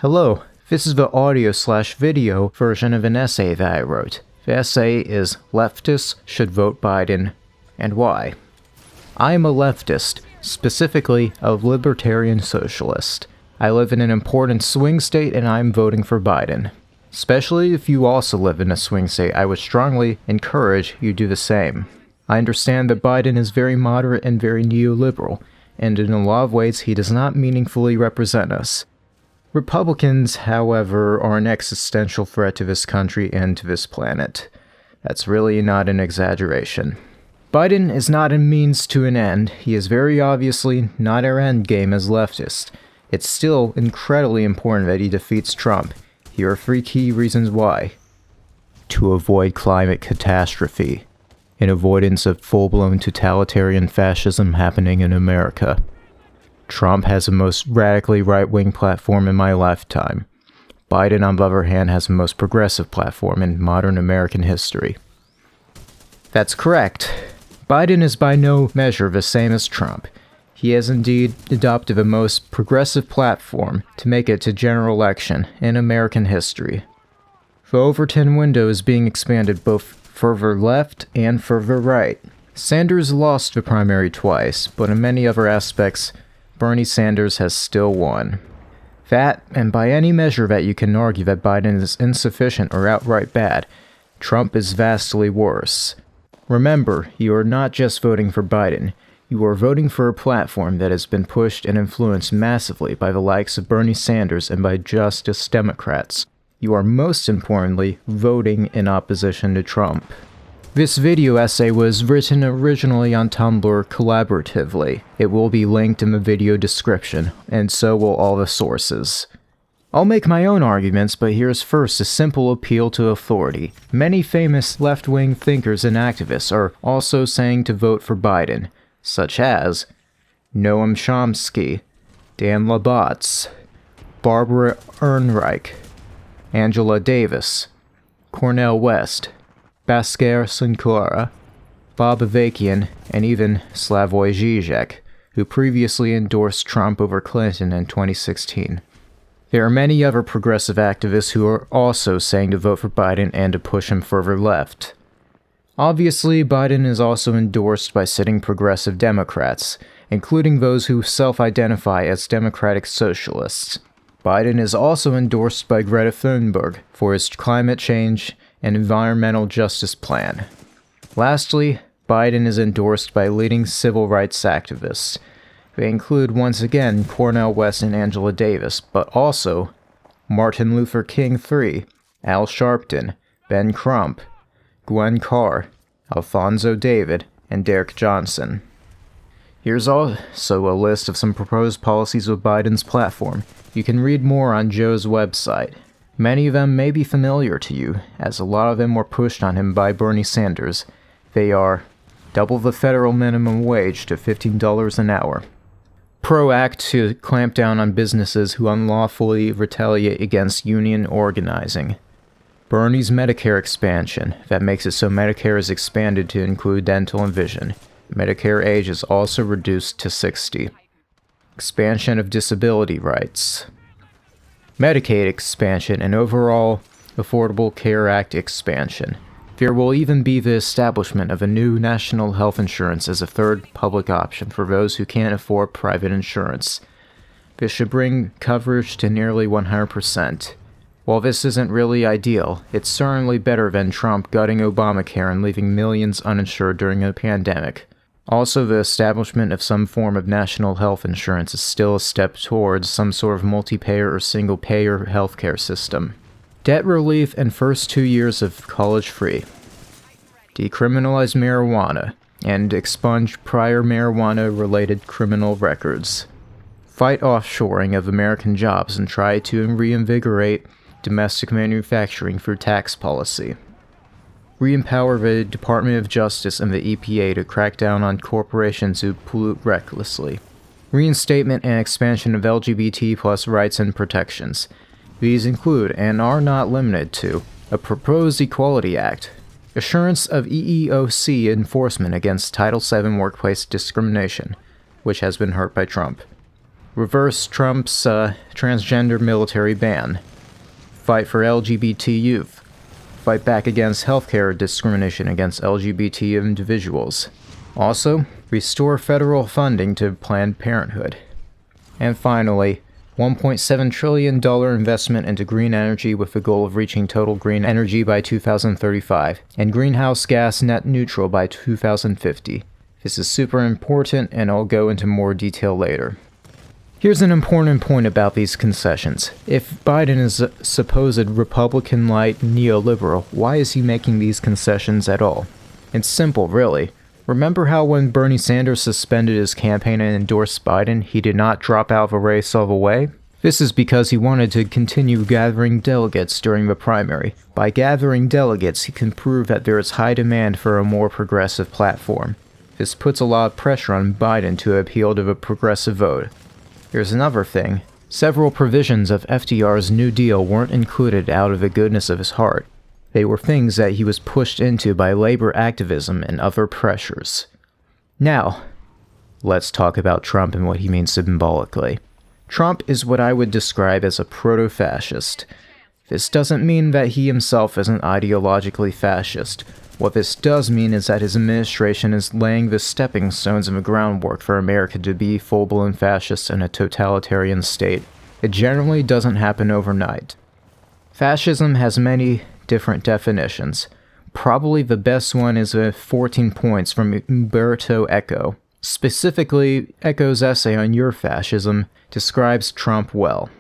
Hello, this is the audio/video version of an essay that I wrote. The essay is Leftists Should Vote Biden, and Why. I am a leftist, specifically a libertarian socialist. I live in an important swing state and I'm voting for Biden. Especially if you also live in a swing state, I would strongly encourage you do the same. I understand that Biden is very moderate and very neoliberal, and in a lot of ways he does not meaningfully represent us. Republicans, however, are an existential threat to this country and to this planet. That's really not an exaggeration. Biden is not a means to an end. He is very obviously not our end game as leftists. It's still incredibly important that he defeats Trump. Here are 3 key reasons why. To avoid climate catastrophe, in avoidance of full-blown totalitarian fascism happening in America. Trump has the most radically right-wing platform in my lifetime. Biden, on the other hand, has the most progressive platform in modern American history. That's correct. Biden is by no measure the same as Trump. He has indeed adopted the most progressive platform to make it to general election in American history. The Overton window is being expanded both further left and further right. Sanders lost the primary twice, but in many other aspects, Bernie Sanders has still won. That, and by any measure that you can argue that Biden is insufficient or outright bad, Trump is vastly worse. Remember, you are not just voting for Biden, you are voting for a platform that has been pushed and influenced massively by the likes of Bernie Sanders and by Justice Democrats. You are most importantly voting in opposition to Trump. This video essay was written originally on Tumblr collaboratively. It will be linked in the video description, and so will all the sources. I'll make my own arguments, but here's first a simple appeal to authority. Many famous left-wing thinkers and activists are also saying to vote for Biden, such as Noam Chomsky, Dan Labatz, Barbara Ehrenreich, Angela Davis, Cornel West, Bhaskar Sunkara, Bob Avakian, and even Slavoj Žižek, who previously endorsed Trump over Clinton in 2016. There are many other progressive activists who are also saying to vote for Biden and to push him further left. Obviously, Biden is also endorsed by sitting progressive Democrats, including those who self-identify as democratic socialists. Biden is also endorsed by Greta Thunberg for his climate change and environmental justice plan. Lastly, Biden is endorsed by leading civil rights activists. They include once again Cornel West and Angela Davis, but also Martin Luther King III, Al Sharpton, Ben Crump, Gwen Carr, Alphonso David, and Derek Johnson. Here's also a list of some proposed policies of Biden's platform. You can read more on Joe's website. Many of them may be familiar to you, as a lot of them were pushed on him by Bernie Sanders. They are: double the federal minimum wage to $15 an hour. PRO Act to clamp down on businesses who unlawfully retaliate against union organizing. Bernie's Medicare expansion, that makes it so Medicare is expanded to include dental and vision. Medicare age is also reduced to 60. Expansion of disability rights. Medicaid expansion and overall Affordable Care Act expansion. There will even be the establishment of a new national health insurance as a third public option for those who can't afford private insurance. This should bring coverage to nearly 100%. While this isn't really ideal, it's certainly better than Trump gutting Obamacare and leaving millions uninsured during a pandemic. Also, the establishment of some form of national health insurance is still a step towards some sort of multi-payer or single-payer healthcare system. Debt relief and first 2 years of college free. Decriminalize marijuana and expunge prior marijuana-related criminal records. Fight offshoring of American jobs and try to reinvigorate domestic manufacturing through tax policy. Re-empower the Department of Justice and the EPA to crack down on corporations who pollute recklessly. Reinstatement and expansion of LGBT+ rights and protections. These include, and are not limited to, a proposed Equality Act, assurance of EEOC enforcement against Title VII workplace discrimination, which has been hurt by Trump, reverse Trump's transgender military ban, fight for LGBT youth, fight back against healthcare discrimination against LGBT individuals. Also, restore federal funding to Planned Parenthood. And finally, $1.7 trillion investment into green energy with the goal of reaching total green energy by 2035 and greenhouse gas net neutral by 2050. This is super important, and I'll go into more detail later. Here's an important point about these concessions. If Biden is a supposed Republican-light neoliberal, why is he making these concessions at all? It's simple, really. Remember how when Bernie Sanders suspended his campaign and endorsed Biden, he did not drop out of a race all the way? This is because he wanted to continue gathering delegates during the primary. By gathering delegates, he can prove that there is high demand for a more progressive platform. This puts a lot of pressure on Biden to appeal to the progressive vote. Here's another thing. Several provisions of FDR's New Deal weren't included out of the goodness of his heart. They were things that he was pushed into by labor activism and other pressures. Now, let's talk about Trump and what he means symbolically. Trump is what I would describe as a proto-fascist. This doesn't mean that he himself isn't ideologically fascist. What this does mean is that his administration is laying the stepping stones and the groundwork for America to be full-blown fascist in a totalitarian state. It generally doesn't happen overnight. Fascism has many different definitions. Probably the best one is the 14 points from Umberto Eco. Specifically, Eco's essay on Your Fascism describes Trump well.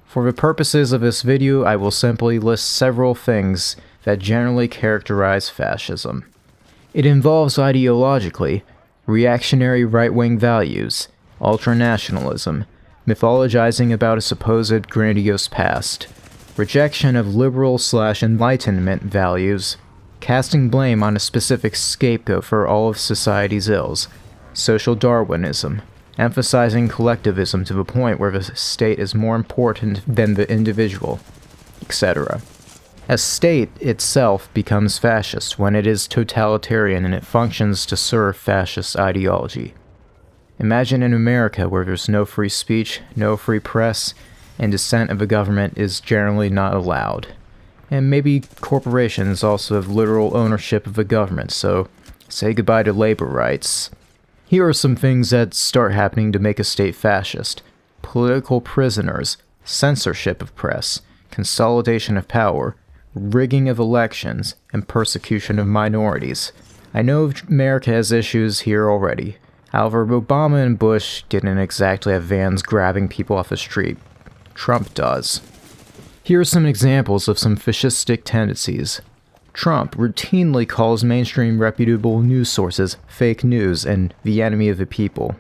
For the purposes of this video, I will simply list several things that generally characterize fascism. It involves ideologically reactionary right-wing values, ultranationalism, mythologizing about a supposed grandiose past, rejection of liberal/enlightenment values, casting blame on a specific scapegoat for all of society's ills, social Darwinism, emphasizing collectivism to the point where the state is more important than the individual, etc. A state itself becomes fascist when it is totalitarian and it functions to serve fascist ideology. Imagine in America where there's no free speech, no free press, and dissent of the government is generally not allowed. And maybe corporations also have literal ownership of the government, so say goodbye to labor rights. Here are some things that start happening to make a state fascist: political prisoners, censorship of press, consolidation of power, rigging of elections, and persecution of minorities. I know America has issues here already. However, Obama and Bush didn't exactly have vans grabbing people off the street. Trump does. Here are some examples of some fascistic tendencies. Trump routinely calls mainstream reputable news sources fake news and the enemy of the people.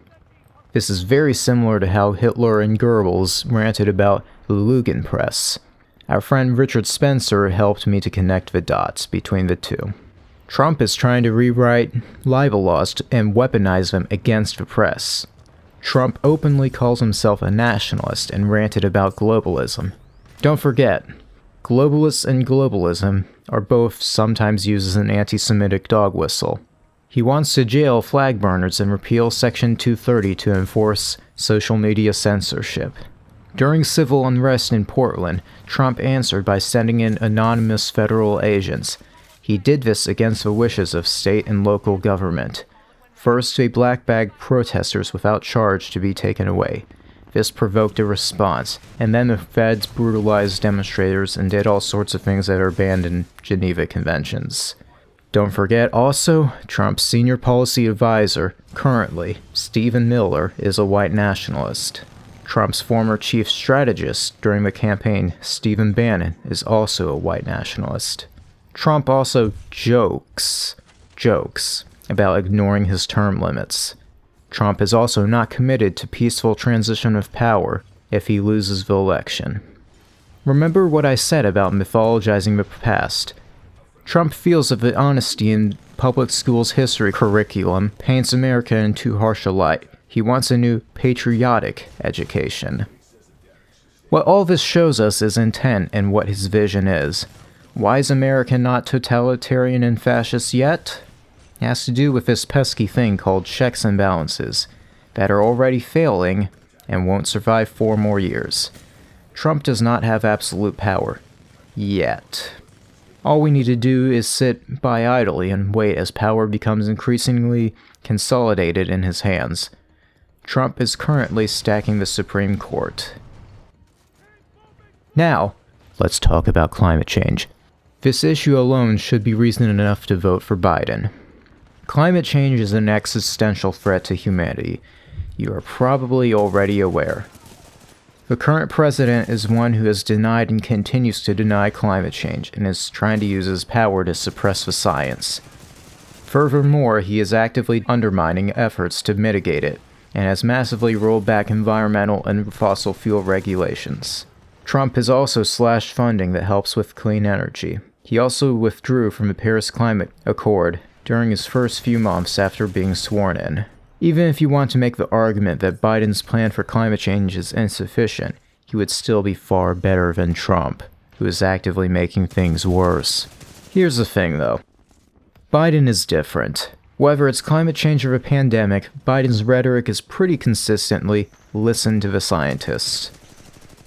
This is very similar to how Hitler and Goebbels ranted about the Lügenpresse. Our friend Richard Spencer helped me to connect the dots between the two. Trump is trying to rewrite libel laws and weaponize them against the press. Trump openly calls himself a nationalist and ranted about globalism. Don't forget, globalists and globalism are both sometimes used as an anti-Semitic dog whistle. He wants to jail flag burners and repeal Section 230 to enforce social media censorship. During civil unrest in Portland, Trump answered by sending in anonymous federal agents. He did this against the wishes of state and local government. First, they black-bagged protesters without charge to be taken away. This provoked a response, and then the feds brutalized demonstrators and did all sorts of things that are banned in Geneva Conventions. Don't forget also, Trump's senior policy advisor, currently, Stephen Miller, is a white nationalist. Trump's former chief strategist during the campaign, Stephen Bannon, is also a white nationalist. Trump also jokes about ignoring his term limits. Trump is also not committed to peaceful transition of power if he loses the election. Remember what I said about mythologizing the past. Trump feels that the honesty in public schools' history curriculum paints America in too harsh a light. He wants a new patriotic education. What all this shows us is intent and what his vision is. Why is America not totalitarian and fascist yet? It has to do with this pesky thing called checks and balances that are already failing and won't survive 4 more years. Trump does not have absolute power. Yet. All we need to do is sit by idly and wait as power becomes increasingly consolidated in his hands. Trump is currently stacking the Supreme Court. Now, let's talk about climate change. This issue alone should be reason enough to vote for Biden. Climate change is an existential threat to humanity. You are probably already aware. The current president is one who has denied and continues to deny climate change and is trying to use his power to suppress the science. Furthermore, he is actively undermining efforts to mitigate it and has massively rolled back environmental and fossil fuel regulations. Trump has also slashed funding that helps with clean energy. He also withdrew from the Paris Climate Accord during his first few months after being sworn in. Even if you want to make the argument that Biden's plan for climate change is insufficient, he would still be far better than Trump, who is actively making things worse. Here's the thing though. Biden is different. Whether it's climate change or a pandemic, Biden's rhetoric is pretty consistently, listen to the scientists.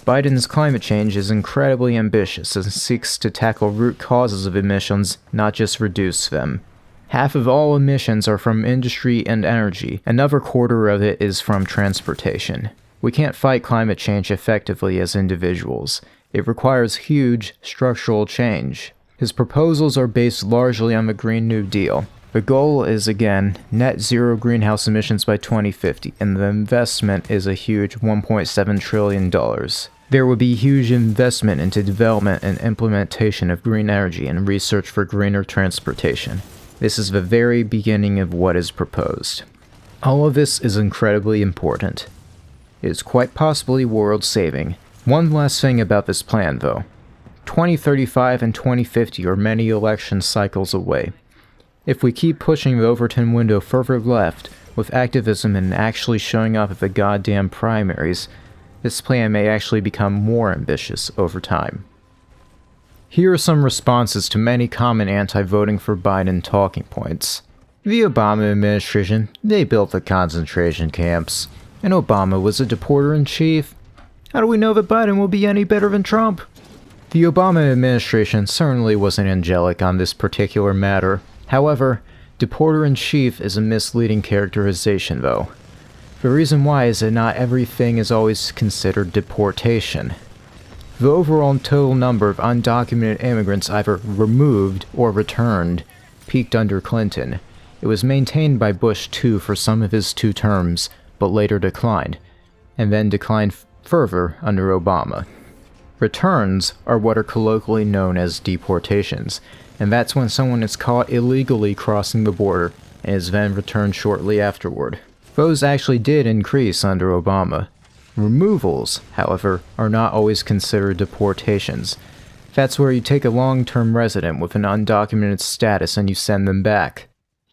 Biden's climate change is incredibly ambitious and seeks to tackle root causes of emissions, not just reduce them. Half of all emissions are from industry and energy. Another quarter of it is from transportation. We can't fight climate change effectively as individuals. It requires huge structural change. His proposals are based largely on the Green New Deal. The goal is, again, net zero greenhouse emissions by 2050, and the investment is a huge $1.7 trillion. There would be huge investment into development and implementation of green energy and research for greener transportation. This is the very beginning of what is proposed. All of this is incredibly important. It is quite possibly world-saving. One last thing about this plan, though. 2035 and 2050 are many election cycles away. If we keep pushing the Overton window further left, with activism and actually showing up at the goddamn primaries, this plan may actually become more ambitious over time. Here are some responses to many common anti-voting for Biden talking points. The Obama administration, they built the concentration camps, and Obama was a deporter-in-chief. How do we know that Biden will be any better than Trump? The Obama administration certainly wasn't angelic on this particular matter. However, deporter-in-chief is a misleading characterization though. The reason why is that not everything is always considered deportation. The overall total number of undocumented immigrants either removed or returned peaked under Clinton. It was maintained by Bush too for some of his 2 terms, but later declined, and then declined further under Obama. Returns are what are colloquially known as deportations, and that's when someone is caught illegally crossing the border and is then returned shortly afterward. Those actually did increase under Obama. Removals, however, are not always considered deportations. That's where you take a long-term resident with an undocumented status and you send them back.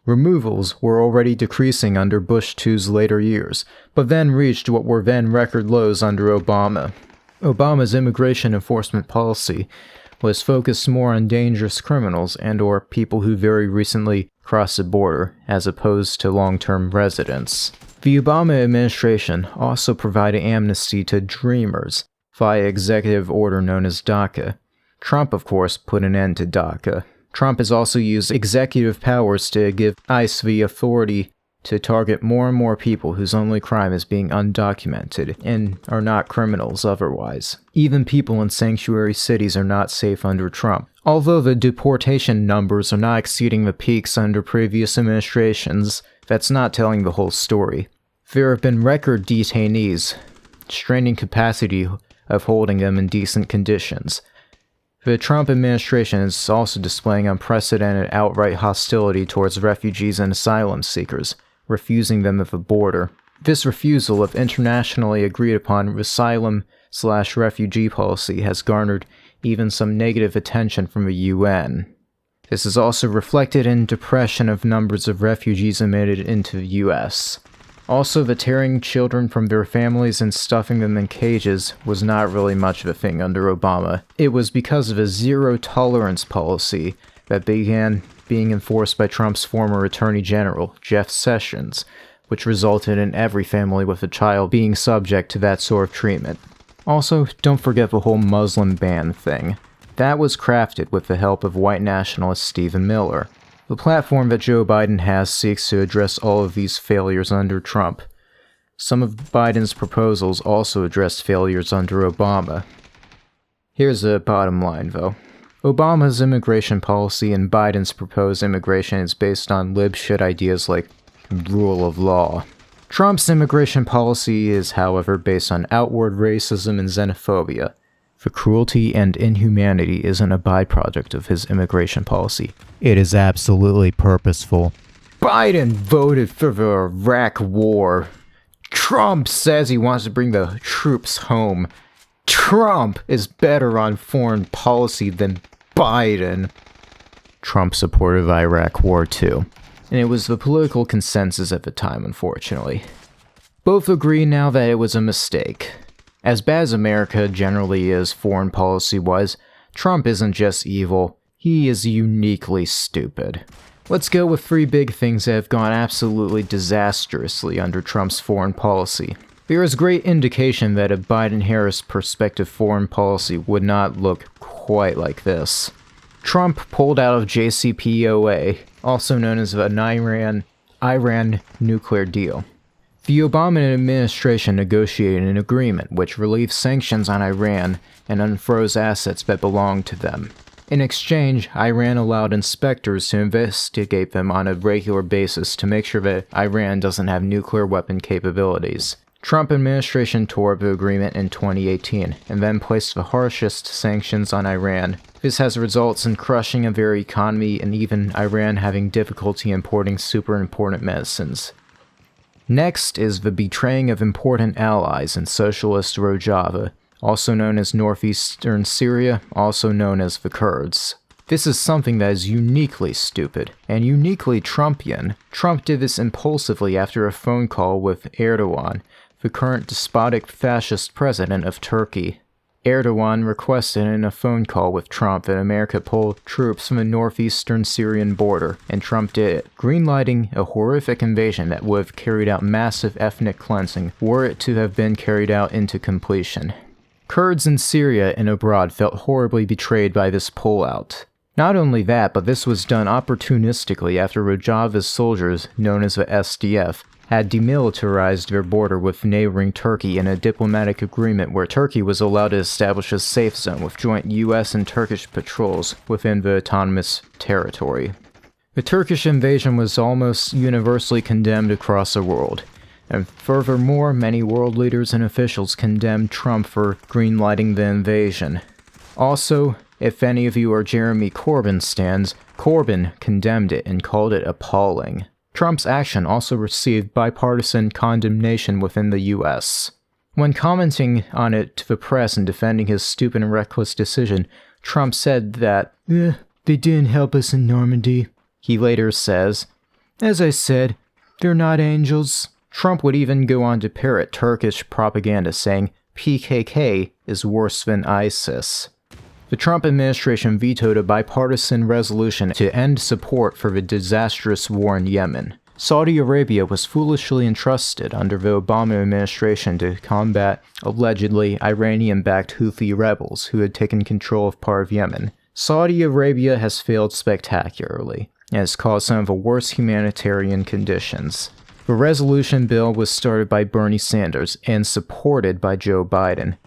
Removals were already decreasing under Bush II's later years, but then reached what were then record lows under Obama. Obama's immigration enforcement policy was focused more on dangerous criminals and/or people who very recently crossed the border, as opposed to long-term residents. The Obama administration also provided amnesty to Dreamers via executive order known as DACA. Trump, of course, put an end to DACA. Trump has also used executive powers to give ICE the authority to target more and more people whose only crime is being undocumented and are not criminals otherwise. Even people in sanctuary cities are not safe under Trump. Although the deportation numbers are not exceeding the peaks under previous administrations, that's not telling the whole story. There have been record detainees, straining capacity of holding them in decent conditions. The Trump administration is also displaying unprecedented outright hostility towards refugees and asylum seekers, refusing them at the border. This refusal of internationally agreed upon asylum/refugee policy has garnered even some negative attention from the UN. This is also reflected in depression of numbers of refugees admitted into the US. Also, the tearing children from their families and stuffing them in cages was not really much of a thing under Obama. It was because of a zero-tolerance policy that began being enforced by Trump's former Attorney General, Jeff Sessions, which resulted in every family with a child being subject to that sort of treatment. Also, don't forget the whole Muslim ban thing. That was crafted with the help of white nationalist Stephen Miller. The platform that Joe Biden has seeks to address all of these failures under Trump. Some of Biden's proposals also addressed failures under Obama. Here's the bottom line, though. Obama's immigration policy and Biden's proposed immigration is based on lib-shit ideas like rule of law. Trump's immigration policy is, however, based on outward racism and xenophobia. The cruelty and inhumanity isn't a byproduct of his immigration policy. It is absolutely purposeful. Biden voted for the Iraq War. Trump says he wants to bring the troops home. Trump is better on foreign policy than Biden. Trump supported the Iraq War too, and it was the political consensus at the time, unfortunately. Both agree now that it was a mistake. As bad as America generally is foreign policy-wise, Trump isn't just evil, he is uniquely stupid. Let's go with 3 big things that have gone absolutely disastrously under Trump's foreign policy. There is great indication that a Biden-Harris perspective foreign policy would not look quite like this. Trump pulled out of JCPOA, also known as an Iran nuclear deal. The Obama administration negotiated an agreement which relieved sanctions on Iran and unfroze assets that belonged to them. In exchange, Iran allowed inspectors to investigate them on a regular basis to make sure that Iran doesn't have nuclear weapon capabilities. Trump administration tore up the agreement in 2018 and then placed the harshest sanctions on Iran. This has results in crushing of their economy and even Iran having difficulty importing super important medicines. Next is the betraying of important allies in socialist Rojava, also known as northeastern Syria, also known as the Kurds. This is something that is uniquely stupid, and uniquely Trumpian. Trump did this impulsively after a phone call with Erdogan, the current despotic fascist president of Turkey. Erdogan requested in a phone call with Trump that America pull troops from the northeastern Syrian border, and Trump did it, greenlighting a horrific invasion that would have carried out massive ethnic cleansing were it to have been carried out into completion. Kurds in Syria and abroad felt horribly betrayed by this pullout. Not only that, but this was done opportunistically after Rojava's soldiers, known as the SDF, had demilitarized their border with neighboring Turkey in a diplomatic agreement where Turkey was allowed to establish a safe zone with joint US and Turkish patrols within the autonomous territory. The Turkish invasion was almost universally condemned across the world, and furthermore, many world leaders and officials condemned Trump for greenlighting the invasion. Also, if any of you are Jeremy Corbyn stans, Corbyn condemned it and called it appalling. Trump's action also received bipartisan condemnation within the US. When commenting on it to the press and defending his stupid and reckless decision, Trump said that, they didn't help us in Normandy. He later says, as I said, they're not angels. Trump would even go on to parrot Turkish propaganda saying PKK is worse than ISIS. The Trump administration vetoed a bipartisan resolution to end support for the disastrous war in Yemen. Saudi Arabia was foolishly entrusted under the Obama administration to combat allegedly Iranian-backed Houthi rebels who had taken control of part of Yemen. Saudi Arabia has failed spectacularly and has caused some of the worst humanitarian conditions. The resolution bill was started by Bernie Sanders and supported by Joe Biden.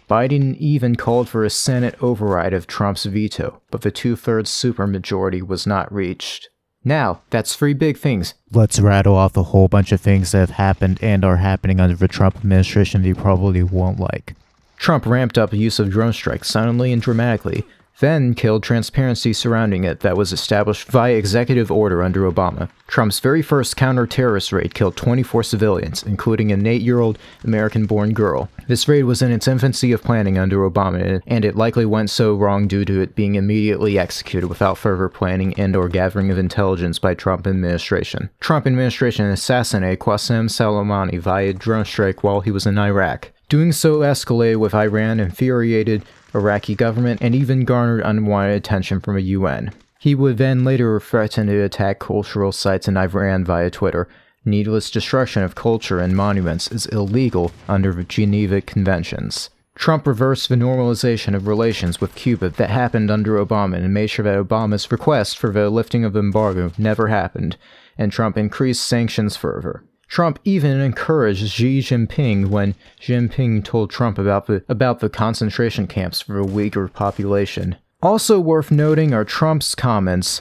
Biden even called for a Senate override of Trump's veto, but the 2/3 supermajority was not reached. Now, that's 3 big things. Let's rattle off a whole bunch of things that have happened and are happening under the Trump administration that you probably won't like. Trump ramped up the use of drone strikes suddenly and dramatically, then killed transparency surrounding it that was established via executive order under Obama. Trump's very first counter-terrorist raid killed 24 civilians, including an 8-year-old American-born girl. This raid was in its infancy of planning under Obama, and it likely went so wrong due to it being immediately executed without further planning and or gathering of intelligence by Trump administration. Trump administration assassinated Qasem Soleimani via drone strike while he was in Iraq. Doing so escalated with Iran infuriated Iraqi government and even garnered unwanted attention from the UN. He would then later threaten to attack cultural sites in Iran via Twitter, Needless destruction of culture and monuments is illegal under the Geneva Conventions. Trump reversed the normalization of relations with Cuba that happened under Obama and made sure that Obama's request for the lifting of the embargo never happened, and Trump increased sanctions further. Trump even encouraged Xi Jinping when Xi Jinping told Trump about the concentration camps for the Uyghur population. Also worth noting are Trump's comments,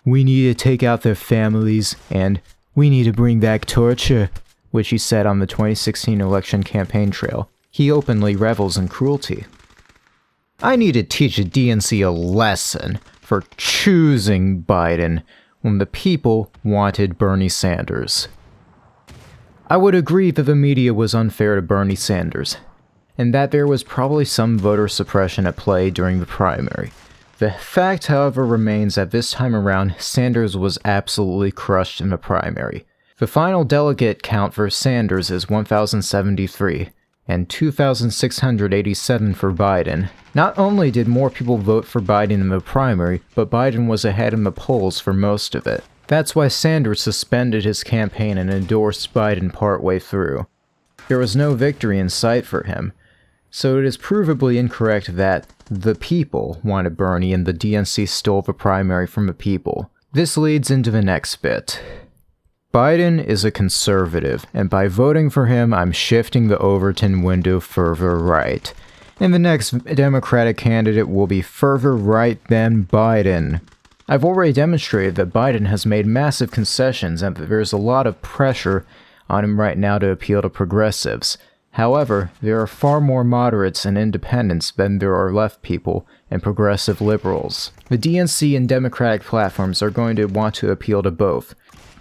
"We need to take out their families," and "We need to bring back torture," which he said on the 2016 election campaign trail. He openly revels in cruelty. I need to teach the DNC a lesson for choosing Biden when the people wanted Bernie Sanders. I would agree that the media was unfair to Bernie Sanders, and that there was probably some voter suppression at play during the primary. The fact, however, remains that this time around, Sanders was absolutely crushed in the primary. The final delegate count for Sanders is 1,073, and 2,687 for Biden. Not only did more people vote for Biden in the primary, but Biden was ahead in the polls for most of it. That's why Sanders suspended his campaign and endorsed Biden partway through. There was no victory in sight for him, so it is provably incorrect that the people wanted Bernie and the DNC stole the primary from the people. This leads into the next bit. Biden is a conservative, and by voting for him, I'm shifting the Overton window further right. And the next Democratic candidate will be further right than Biden. I've already demonstrated that Biden has made massive concessions and that there's a lot of pressure on him right now to appeal to progressives. However, there are far more moderates and independents than there are left people and progressive liberals. The DNC and Democratic platforms are going to want to appeal to both.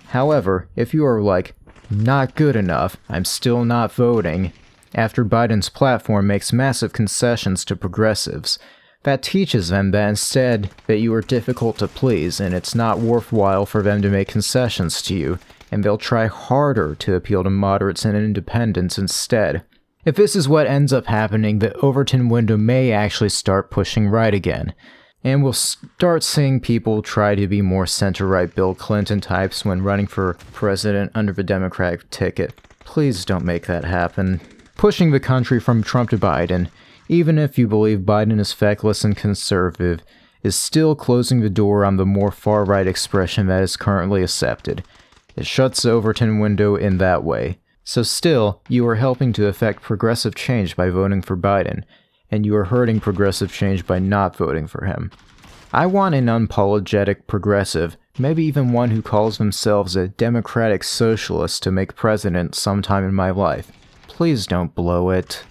However, if you are like, not good enough, I'm still not voting, after Biden's platform makes massive concessions to progressives, that teaches them that instead that you are difficult to please and it's not worthwhile for them to make concessions to you, and they'll try harder to appeal to moderates and independents instead. If this is what ends up happening, the Overton window may actually start pushing right again, and we'll start seeing people try to be more center-right Bill Clinton types when running for president under the Democratic ticket. Please don't make that happen. Pushing the country from Trump to Biden, even if you believe Biden is feckless and conservative, is still closing the door on the more far-right expression that is currently accepted. It shuts the Overton window in that way. So still, you are helping to effect progressive change by voting for Biden, and you are hurting progressive change by not voting for him. I want an unapologetic progressive, maybe even one who calls themselves a democratic socialist to make president sometime in my life. Please don't blow it.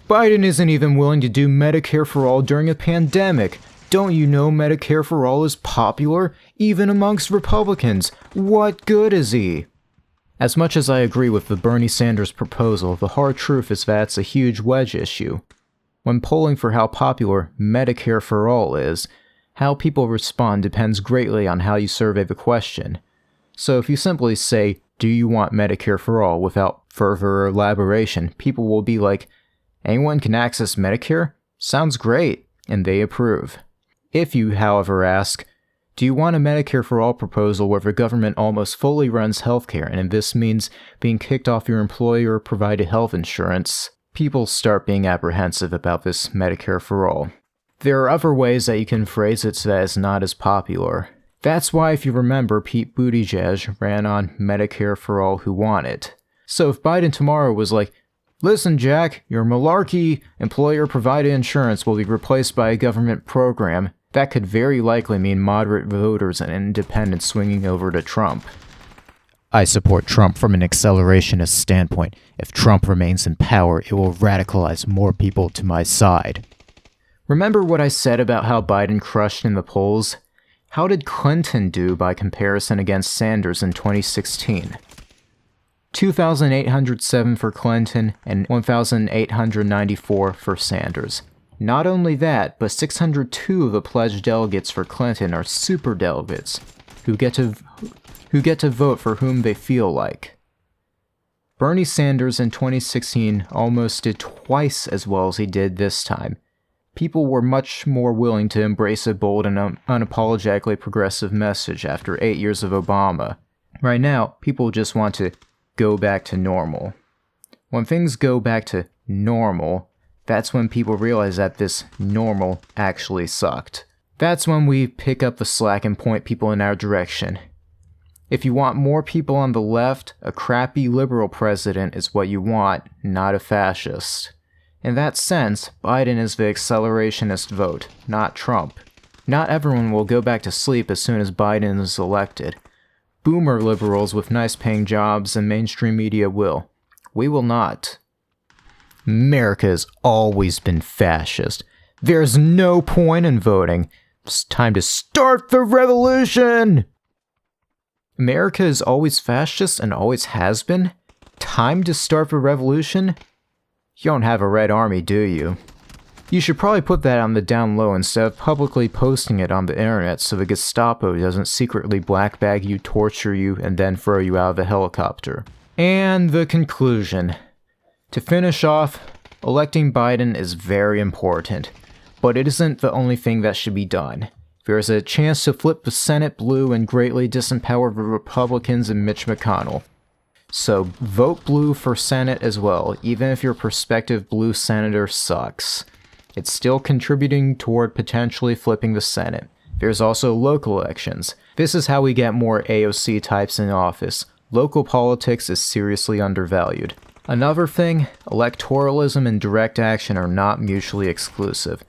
Biden isn't even willing to do Medicare for all during a pandemic. Don't you know Medicare for all is popular, even amongst Republicans? What good is he? As much as I agree with the Bernie Sanders proposal, the hard truth is that it's a huge wedge issue. When polling for how popular Medicare for all is, how people respond depends greatly on how you survey the question. So if you simply say, "Do you want Medicare for all?" without further elaboration, people will be like, "Anyone can access Medicare? Sounds great," and they approve. If you, however, ask, "Do you want a Medicare for all proposal where the government almost fully runs healthcare, and this means being kicked off your employer-provided health insurance?" people start being apprehensive about this Medicare for all. There are other ways that you can phrase it so that it's not as popular. That's why, if you remember, Pete Buttigieg ran on Medicare for all who want it. So if Biden tomorrow was like, "Listen, Jack, your malarkey employer-provided insurance will be replaced by a government program," that could very likely mean moderate voters and independents swinging over to Trump. I support Trump from an accelerationist standpoint. If Trump remains in power, it will radicalize more people to my side. Remember what I said about how Biden crushed in the polls? How did Clinton do by comparison against Sanders in 2016? 2,807 for Clinton and 1,894 for Sanders. Not only that, but 602 of the pledged delegates for Clinton are superdelegates who get to vote for whom they feel like. Bernie Sanders in 2016 almost did twice as well as he did this time. People were much more willing to embrace a bold and unapologetically progressive message after 8 years of Obama. Right now, people just want to go back to normal. When things go back to normal, that's when people realize that this normal actually sucked. That's when we pick up the slack and point people in our direction. If you want more people on the left, a crappy liberal president is what you want, not a fascist. In that sense, Biden is the accelerationist vote, not Trump. Not everyone will go back to sleep as soon as Biden is elected. Boomer liberals with nice paying jobs and mainstream media will. We will not. America has always been fascist. There's no point in voting. It's time to start the revolution! America is always fascist and always has been? Time to start the revolution? You don't have a red army, do you? You should probably put that on the down low instead of publicly posting it on the internet so the Gestapo doesn't secretly black bag you, torture you, and then throw you out of a helicopter. And the conclusion. To finish off, electing Biden is very important, but it isn't the only thing that should be done. There's a chance to flip the Senate blue and greatly disempower the Republicans and Mitch McConnell. So vote blue for Senate as well, even if your prospective blue senator sucks. It's still contributing toward potentially flipping the Senate. There's also local elections. This is how we get more AOC types in office. Local politics is seriously undervalued. Another thing, electoralism and direct action are not mutually exclusive.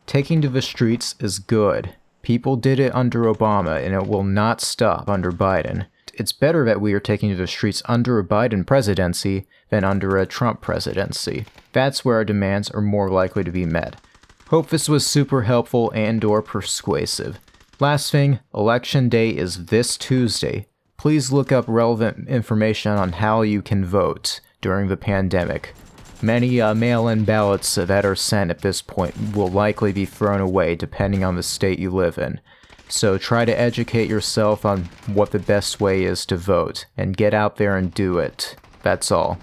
Taking to the streets is good. People did it under Obama, and it will not stop under Biden. It's better that we are taking to the streets under a Biden presidency than under a Trump presidency. That's where our demands are more likely to be met. Hope this was super helpful and/or persuasive. Last thing, Election Day is this Tuesday. Please look up relevant information on how you can vote during the pandemic. Many mail-in ballots that are sent at this point will likely be thrown away depending on the state you live in. So try to educate yourself on what the best way is to vote, and get out there and do it. That's all.